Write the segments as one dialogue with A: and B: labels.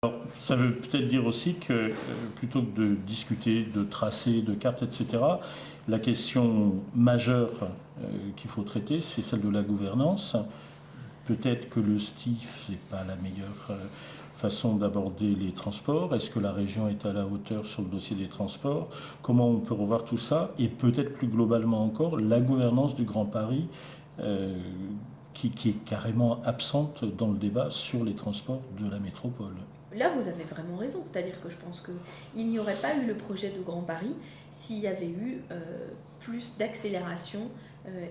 A: Alors, ça veut peut-être dire aussi que plutôt que de discuter de tracés, de cartes, etc., la question majeure qu'il faut traiter, c'est celle de la gouvernance. Peut-être que le STIF, n'est pas la meilleure façon d'aborder les transports. Est-ce que la région est à la hauteur sur le dossier des transports? Comment on peut revoir tout ça? Et peut-être plus globalement encore, la gouvernance du Grand Paris, qui est carrément absente dans le débat sur les transports de la métropole.
B: Là, vous avez vraiment raison. C'est-à-dire que je pense qu'il n'y aurait pas eu le projet de Grand Paris s'il y avait eu plus d'accélération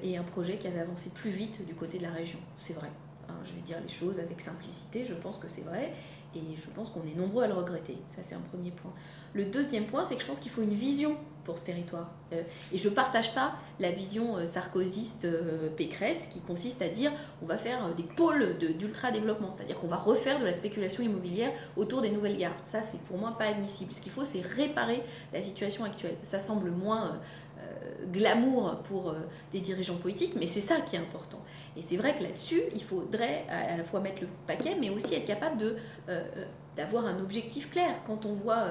B: et un projet qui avait avancé plus vite du côté de la région. C'est vrai. Hein, je vais dire les choses avec simplicité. Je pense que c'est vrai. Et je pense qu'on est nombreux à le regretter. Ça, c'est un premier point. Le deuxième point, c'est que je pense qu'il faut une vision pour ce territoire. Et je ne partage pas la vision sarkozyste Pécresse qui consiste à dire on va faire des pôles d'ultra-développement, c'est-à-dire qu'on va refaire de la spéculation immobilière autour des nouvelles gares. Ça, c'est pour moi pas admissible. Ce qu'il faut, c'est réparer la situation actuelle. Ça semble moins glamour pour des dirigeants politiques, mais c'est ça qui est important. Et c'est vrai que là-dessus, il faudrait à la fois mettre le paquet, mais aussi être capable d'avoir un objectif clair. Quand on voit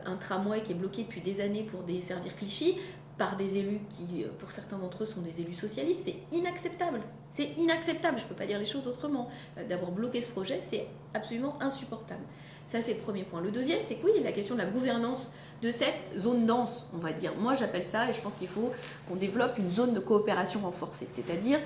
B: un tramway qui est bloqué depuis des années pour desservir Clichy, par des élus qui, pour certains d'entre eux, sont des élus socialistes, c'est inacceptable. C'est inacceptable, je ne peux pas dire les choses autrement. D'avoir bloqué ce projet, c'est absolument insupportable. Ça, c'est le premier point. Le deuxième, c'est que oui, la question de la gouvernance de cette zone dense, on va dire. Moi, j'appelle ça, et je pense qu'il faut qu'on développe une zone de coopération renforcée, c'est-à-dire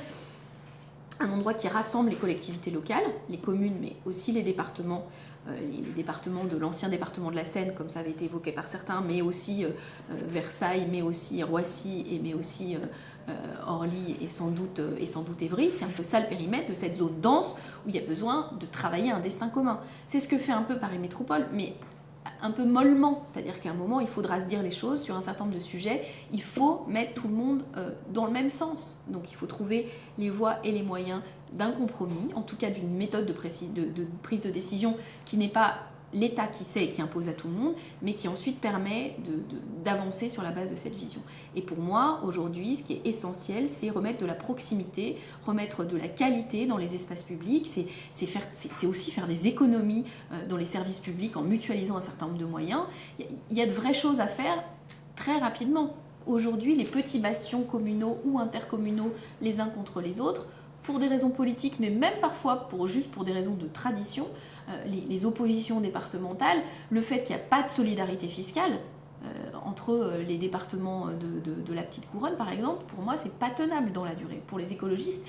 B: un endroit qui rassemble les collectivités locales, les communes, mais aussi les départements de l'ancien département de la Seine, comme ça avait été évoqué par certains, mais aussi Versailles, mais aussi Roissy, et mais aussi Orly et sans doute Évry. C'est un peu ça le périmètre de cette zone dense où il y a besoin de travailler un destin commun. C'est ce que fait un peu Paris Métropole, mais un peu mollement, c'est-à-dire qu'à un moment il faudra se dire les choses sur un certain nombre de sujets, il faut mettre tout le monde dans le même sens, donc il faut trouver les voies et les moyens d'un compromis, en tout cas d'une méthode de prise de décision qui n'est pas l'État qui sait et qui impose à tout le monde, mais qui ensuite permet d'avancer sur la base de cette vision. Et pour moi, aujourd'hui, ce qui est essentiel, c'est remettre de la proximité, remettre de la qualité dans les espaces publics, c'est aussi faire des économies dans les services publics en mutualisant un certain nombre de moyens. Il y a de vraies choses à faire très rapidement. Aujourd'hui, les petits bastions communaux ou intercommunaux les uns contre les autres, pour des raisons politiques, mais même parfois juste pour des raisons de tradition, les oppositions départementales, le fait qu'il n'y a pas de solidarité fiscale entre les départements de la petite couronne, par exemple, pour moi, c'est pas tenable dans la durée. Pour les écologistes,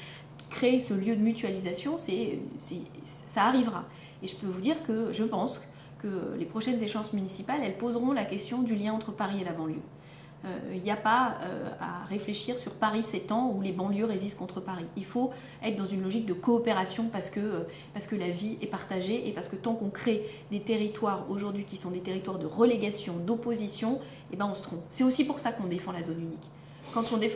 B: créer ce lieu de mutualisation, ça arrivera. Et je peux vous dire que je pense que les prochaines échéances municipales, elles poseront la question du lien entre Paris et la banlieue. Il n'y a pas à réfléchir sur Paris 7 ans où les banlieues résistent contre Paris. Il faut être dans une logique de coopération parce que la vie est partagée et parce que tant qu'on crée des territoires aujourd'hui qui sont des territoires de relégation, d'opposition, eh ben on se trompe. C'est aussi pour ça qu'on défend la zone unique. Quand on défend